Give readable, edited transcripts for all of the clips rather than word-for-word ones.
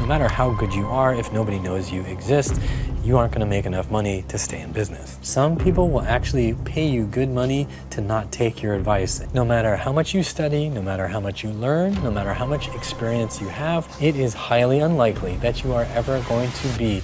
no matter how good you are, if nobody knows you exist, you aren't gonna make enough money to stay in business. Some people will actually pay you good money to not take your advice. No matter how much you study, no matter how much you learn, no matter how much experience you have, it is highly unlikely that you are ever going to be.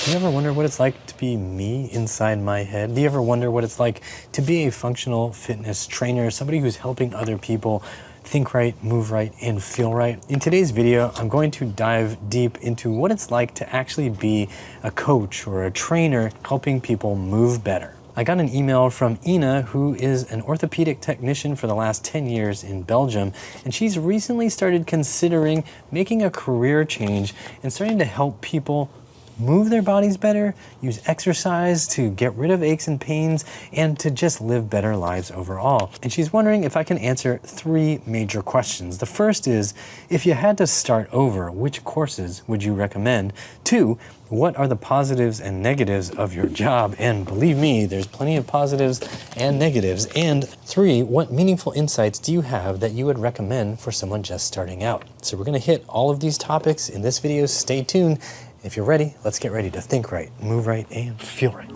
Do you ever wonder what it's like to be me inside my head? Do you ever wonder what it's like to be a functional fitness trainer, somebody who's helping other people think right, move right, and feel right? In today's video, I'm going to dive deep into what it's like to actually be a coach or a trainer helping people move better. I got an email from Ina, who is an orthopedic technician for the last 10 years in Belgium, and she's recently started considering making a career change and starting to help people move their bodies better, use exercise to get rid of aches and pains, and to just live better lives overall. And she's wondering if I can answer 3 major questions. The first is, if you had to start over, which courses would you recommend? 2, what are the positives and negatives of your job? And believe me, there's plenty of positives and negatives. And 3, what meaningful insights do you have that you would recommend for someone just starting out? So we're gonna hit all of these topics in this video. Stay tuned. If you're ready, let's get ready to think right, move right, and feel right.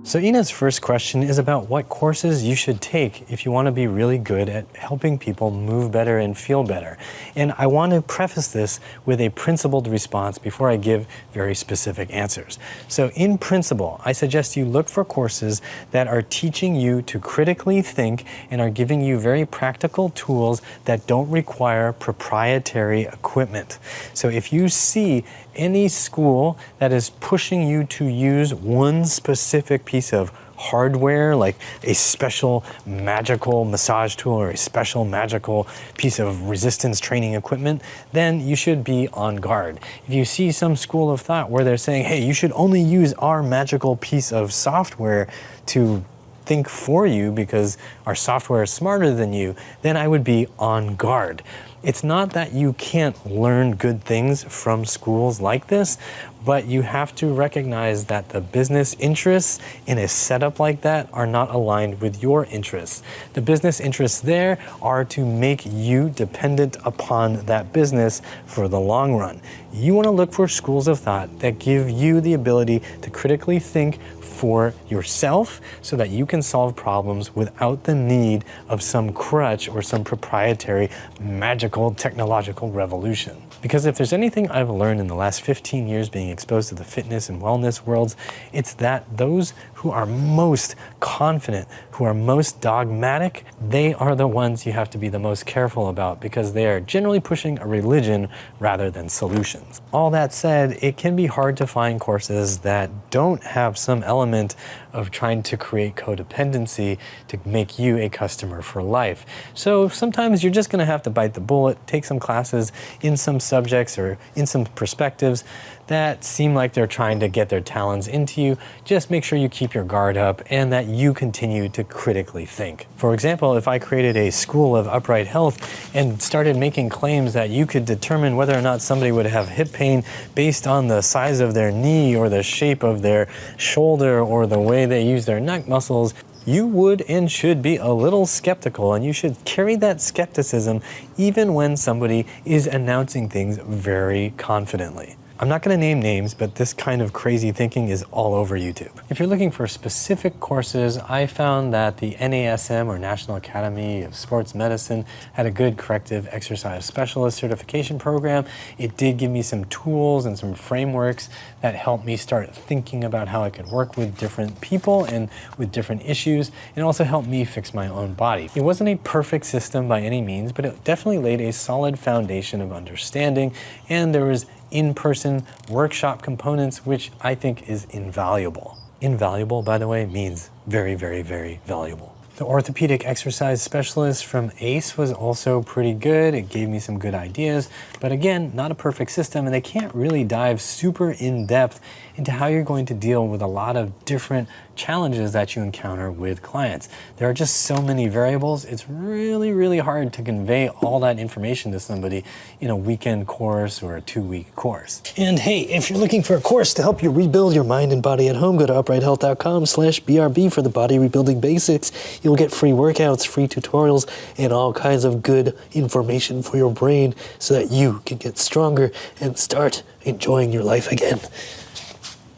So Ina's first question is about what courses you should take if you want to be really good at helping people move better and feel better. And I want to preface this with a principled response before I give very specific answers. So in principle, I suggest you look for courses that are teaching you to critically think and are giving you very practical tools that don't require proprietary equipment. So if you see any school that is pushing you to use one specific piece of hardware, like a special magical massage tool or a special magical piece of resistance training equipment, then you should be on guard. If you see some school of thought where they're saying, hey, you should only use our magical piece of software to think for you because our software is smarter than you, then I would be on guard. It's not that you can't learn good things from schools like this, but you have to recognize that the business interests in a setup like that are not aligned with your interests. The business interests there are to make you dependent upon that business for the long run. You want to look for schools of thought that give you the ability to critically think for yourself so that you can solve problems without the need of some crutch or some proprietary magical technological revolution. Because if there's anything I've learned in the last 15 years being exposed to the fitness and wellness worlds, it's that those who are most confident, who are most dogmatic, they are the ones you have to be the most careful about because they are generally pushing a religion rather than solutions. All that said, it can be hard to find courses that don't have some element of trying to create codependency to make you a customer for life. So sometimes you're just gonna have to bite the bullet, take some classes in some subjects or in some perspectives that seem like they're trying to get their talons into you. Just make sure you keep your guard up and that you continue to critically think. For example, if I created a school of upright health and started making claims that you could determine whether or not somebody would have hip pain based on the size of their knee or the shape of their shoulder or the way they use their neck muscles, you would and should be a little skeptical, and you should carry that skepticism even when somebody is announcing things very confidently. I'm not going to name names, but this kind of crazy thinking is all over YouTube. If you're looking for specific courses, I found that the NASM, or National Academy of Sports Medicine, had a good corrective exercise specialist certification program. It did give me some tools and some frameworks that helped me start thinking about how I could work with different people and with different issues, and also helped me fix my own body. It wasn't a perfect system by any means, but it definitely laid a solid foundation of understanding, and there was in-person workshop components, which I think is invaluable. Invaluable, by the way, means very, very, very valuable. The orthopedic exercise specialist from ACE was also pretty good. It gave me some good ideas, but again, not a perfect system, and they can't really dive super in depth into how you're going to deal with a lot of different challenges that you encounter with clients. There are just so many variables. It's really, really hard to convey all that information to somebody in a weekend course or a 2-week course. And hey, if you're looking for a course to help you rebuild your mind and body at home, go to uprighthealth.com/BRB for the body rebuilding basics. You'll You'll get free workouts, free tutorials, and all kinds of good information for your brain so that you can get stronger and start enjoying your life again.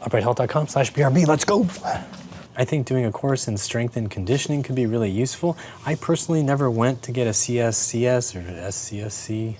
uprighthealth.com/BRB, let's go. I think doing a course in strength and conditioning could be really useful. I personally never went to get a CSCS or SCSC,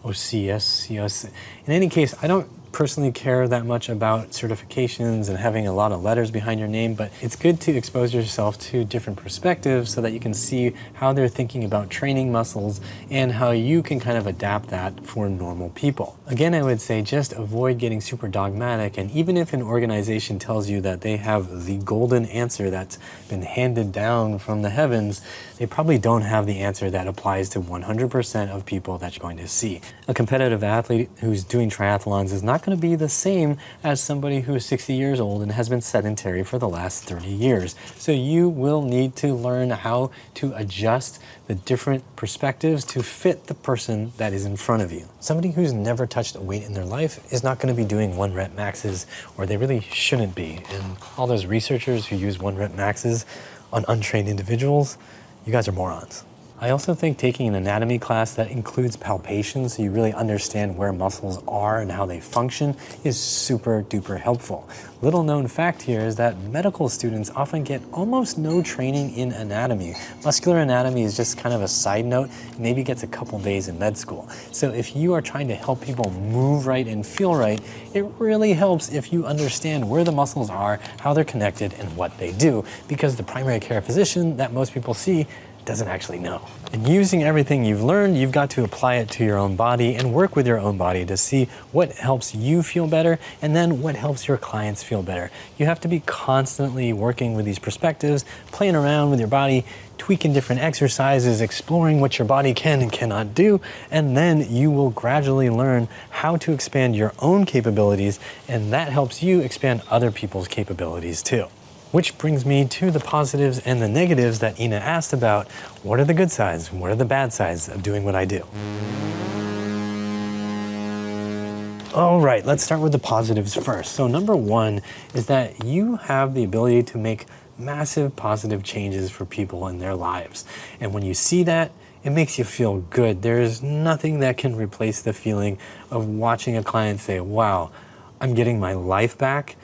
OCS. In any case, I don't personally care that much about certifications and having a lot of letters behind your name, but it's good to expose yourself to different perspectives so that you can see how they're thinking about training muscles and how you can kind of adapt that for normal people. Again, I would say just avoid getting super dogmatic, and even if an organization tells you that they have the golden answer that's been handed down from the heavens, they probably don't have the answer that applies to 100% of people that you're going to see. A competitive athlete who's doing triathlons is not going to be the same as somebody who is 60 years old and has been sedentary for the last 30 years. So you will need to learn how to adjust the different perspectives to fit the person that is in front of you. Somebody who's never touched a weight in their life is not going to be doing 1-rep maxes, or they really shouldn't be. And all those researchers who use 1-rep maxes on untrained individuals, you guys are morons. I also think taking an anatomy class that includes palpation so you really understand where muscles are and how they function is super duper helpful. Little known fact here is that medical students often get almost no training in anatomy. Muscular anatomy is just kind of a side note, maybe gets a couple days in med school. So if you are trying to help people move right and feel right, it really helps if you understand where the muscles are, how they're connected, and what they do, because the primary care physician that most people see doesn't actually know. And using everything you've learned, you've got to apply it to your own body and work with your own body to see what helps you feel better and then what helps your clients feel better. You have to be constantly working with these perspectives, playing around with your body, tweaking different exercises, exploring what your body can and cannot do, and then you will gradually learn how to expand your own capabilities, and that helps you expand other people's capabilities too. Which brings me to the positives and the negatives that Ina asked about. What are the good sides? What are the bad sides of doing what I do? All right, let's start with the positives first. So number one is that you have the ability to make massive positive changes for people in their lives. And when you see that, it makes you feel good. There is nothing that can replace the feeling of watching a client say, wow, I'm getting my life back.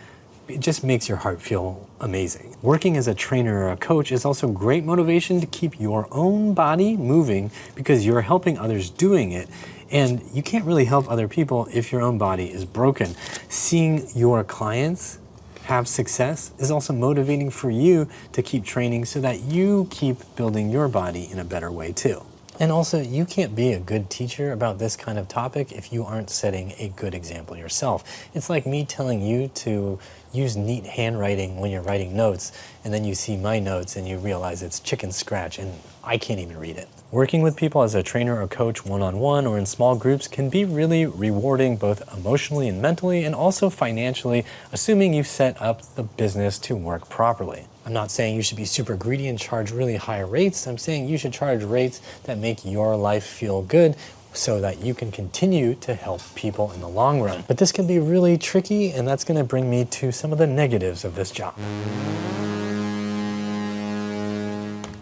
It just makes your heart feel amazing. Working as a trainer or a coach is also great motivation to keep your own body moving because you're helping others doing it. And you can't really help other people if your own body is broken. Seeing your clients have success is also motivating for you to keep training so that you keep building your body in a better way too. And also, you can't be a good teacher about this kind of topic if you aren't setting a good example yourself. It's like me telling you to use neat handwriting when you're writing notes, and then you see my notes and you realize it's chicken scratch and I can't even read it. Working with people as a trainer or coach one-on-one or in small groups can be really rewarding both emotionally and mentally, and also financially, assuming you've set up the business to work properly. I'm not saying you should be super greedy and charge really high rates. I'm saying you should charge rates that make your life feel good so that you can continue to help people in the long run. But this can be really tricky, and that's going to bring me to some of the negatives of this job.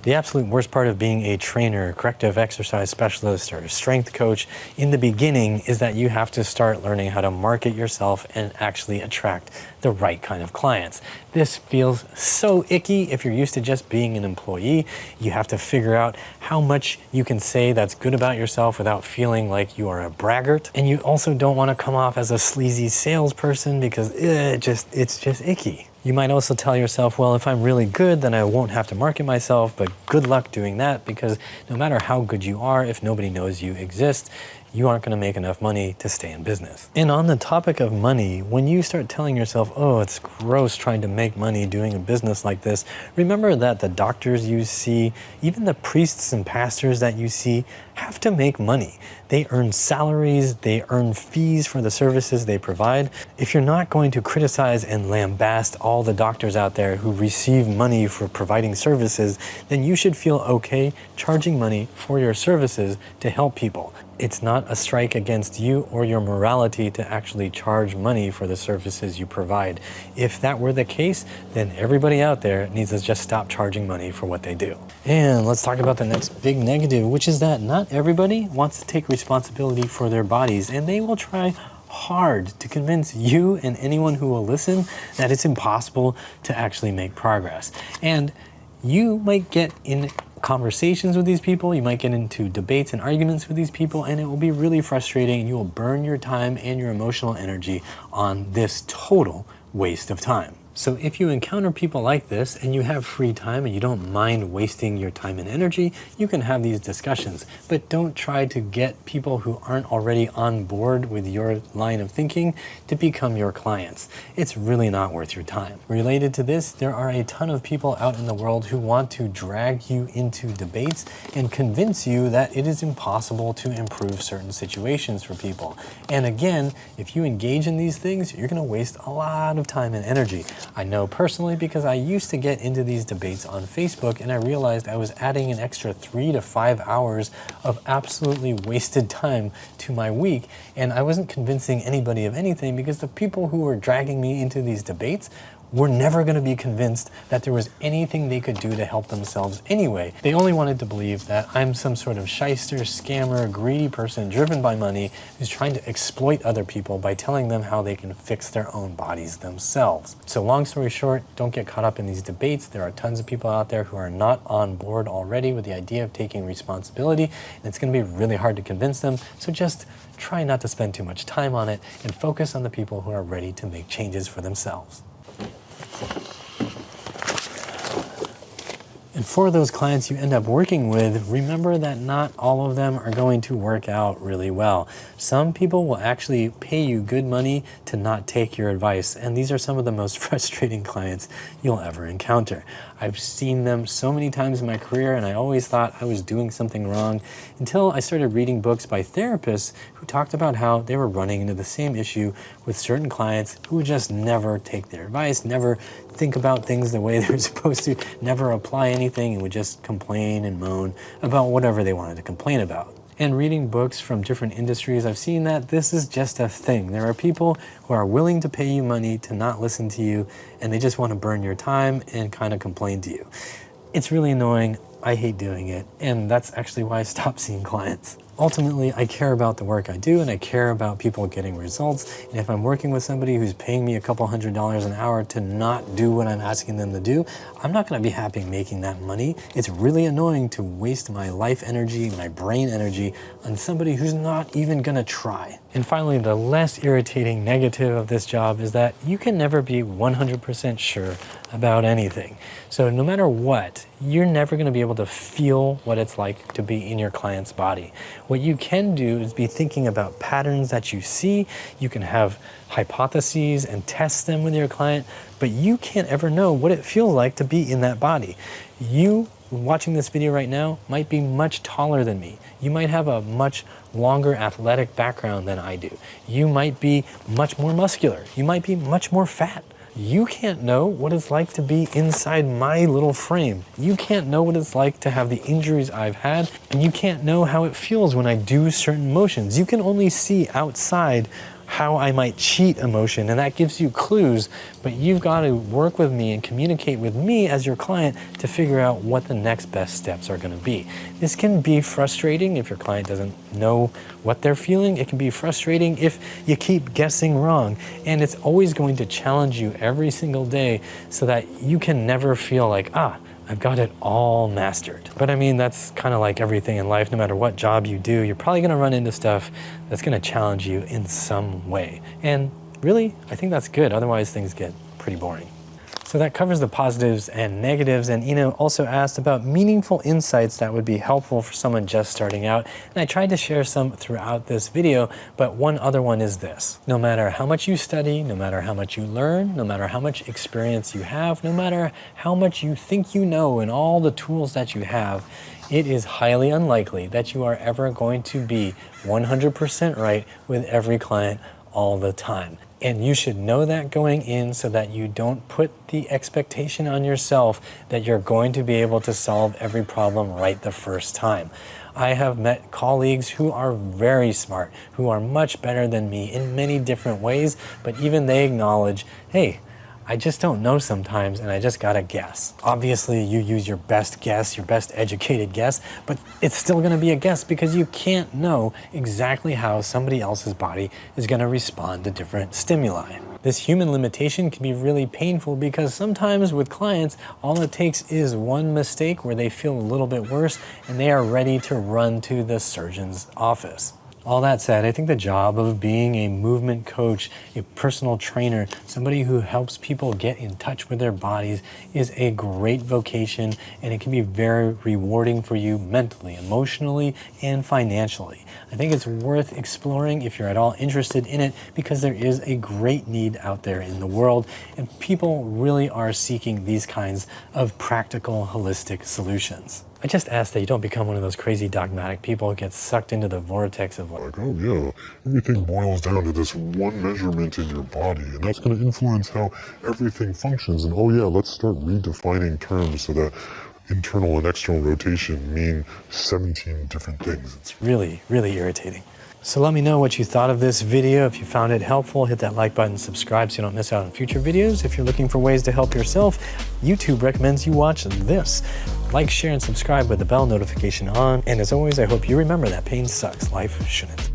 The absolute worst part of being a trainer, corrective exercise specialist, or strength coach in the beginning is that you have to start learning how to market yourself and actually attract the right kind of clients. This feels so icky if you're used to just being an employee. You have to figure out how much you can say that's good about yourself without feeling like you are a braggart. And you also don't want to come off as a sleazy salesperson because it's just icky. You might also tell yourself, well, if I'm really good, then I won't have to market myself, but good luck doing that, because no matter how good you are, if nobody knows you exist, you aren't going to make enough money to stay in business. And on the topic of money, when you start telling yourself, oh, it's gross trying to make money doing a business like this, remember that the doctors you see, even the priests and pastors that you see, have to make money. They earn salaries, they earn fees for the services they provide. If you're not going to criticize and lambast all the doctors out there who receive money for providing services, then you should feel okay charging money for your services to help people. It's not a strike against you or your morality to actually charge money for the services you provide. If that were the case, then everybody out there needs to just stop charging money for what they do. And let's talk about the next big negative, which is that not everybody wants to take responsibility for their bodies, and they will try hard to convince you and anyone who will listen that it's impossible to actually make progress. And you might get in conversations with these people, you might get into debates and arguments with these people, and it will be really frustrating, and you will burn your time and your emotional energy on this total waste of time. So if you encounter people like this and you have free time and you don't mind wasting your time and energy, you can have these discussions. But don't try to get people who aren't already on board with your line of thinking to become your clients. It's really not worth your time. Related to this, there are a ton of people out in the world who want to drag you into debates and convince you that it is impossible to improve certain situations for people. And again, if you engage in these things, you're going to waste a lot of time and energy. I know personally because I used to get into these debates on Facebook, and I realized I was adding an extra 3 to 5 hours of absolutely wasted time to my week, and I wasn't convincing anybody of anything because the people who were dragging me into these debates were never going to be convinced that there was anything they could do to help themselves anyway. They only wanted to believe that I'm some sort of shyster, scammer, greedy person driven by money who's trying to exploit other people by telling them how they can fix their own bodies themselves. So long story short, don't get caught up in these debates. There are tons of people out there who are not on board already with the idea of taking responsibility, and it's going to be really hard to convince them. So just try not to spend too much time on it and focus on the people who are ready to make changes for themselves. And for those clients you end up working with, remember that not all of them are going to work out really well. Some people will actually pay you good money to not take your advice, and these are some of the most frustrating clients you'll ever encounter. I've seen them so many times in my career, and I always thought I was doing something wrong until I started reading books by therapists who talked about how they were running into the same issue with certain clients who would just never take their advice, never think about things the way they're supposed to, never apply anything, and would just complain and moan about whatever they wanted to complain about. And reading books from different industries, I've seen that this is just a thing. There are people who are willing to pay you money to not listen to you, and they just want to burn your time and kind of complain to you. It's really annoying. I hate doing it, and that's actually why I stopped seeing clients. Ultimately, I care about the work I do, and I care about people getting results. And if I'm working with somebody who's paying me a couple $100s an hour to not do what I'm asking them to do, I'm not going to be happy making that money. It's really annoying to waste my life energy, my brain energy on somebody who's not even going to try. And finally, the less irritating negative of this job is that you can never be 100% sure about anything. So no matter what, you're never going to be able to feel what it's like to be in your client's body. What you can do is be thinking about patterns that you see. You can have hypotheses and test them with your client, but you can't ever know what it feels like to be in that body. You watching this video right now might be much taller than me. You might have a much longer athletic background than I do. You might be much more muscular. You might be much more fat. You can't know what it's like to be inside my little frame. You can't know what it's like to have the injuries I've had, and you can't know how it feels when I do certain motions. You can only see outside how I might cheat emotion, and that gives you clues, but you've got to work with me and communicate with me as your client to figure out what the next best steps are going to be. This can be frustrating if your client doesn't know what they're feeling. It can be frustrating if you keep guessing wrong, and it's always going to challenge you every single day so that you can never feel like, I've got it all mastered. But I mean, that's kind of like everything in life. No matter what job you do, you're probably gonna run into stuff that's gonna challenge you in some way. And really, I think that's good. Otherwise, things get pretty boring. So that covers the positives and negatives. And Ina also asked about meaningful insights that would be helpful for someone just starting out. And I tried to share some throughout this video, but one other one is this. No matter how much you study, no matter how much you learn, no matter how much experience you have, no matter how much you think you know and all the tools that you have, it is highly unlikely that you are ever going to be 100% right with every client all the time. And you should know that going in so that you don't put the expectation on yourself that you're going to be able to solve every problem right the first time. I have met colleagues who are very smart, who are much better than me in many different ways, but even they acknowledge, hey, I just don't know sometimes and I just gotta guess. Obviously you use your best guess, your best educated guess, but it's still gonna be a guess because you can't know exactly how somebody else's body is gonna respond to different stimuli. This human limitation can be really painful because sometimes with clients, all it takes is one mistake where they feel a little bit worse and they are ready to run to the surgeon's office. All that said, I think the job of being a movement coach, a personal trainer, somebody who helps people get in touch with their bodies is a great vocation, and it can be very rewarding for you mentally, emotionally, and financially. I think it's worth exploring if you're at all interested in it because there is a great need out there in the world, and people really are seeking these kinds of practical, holistic solutions. I just ask that you don't become one of those crazy dogmatic people who get sucked into the vortex of Like, oh yeah, everything boils down to this one measurement in your body, and that's going to influence how everything functions. And oh yeah, let's start redefining terms so that internal and external rotation mean 17 different things. It's really, really irritating. So let me know what you thought of this video. If you found it helpful, hit that like button, subscribe so you don't miss out on future videos. If you're looking for ways to help yourself, YouTube recommends you watch this. Like, share, and subscribe with the bell notification on. And as always, I hope you remember that pain sucks. Life shouldn't.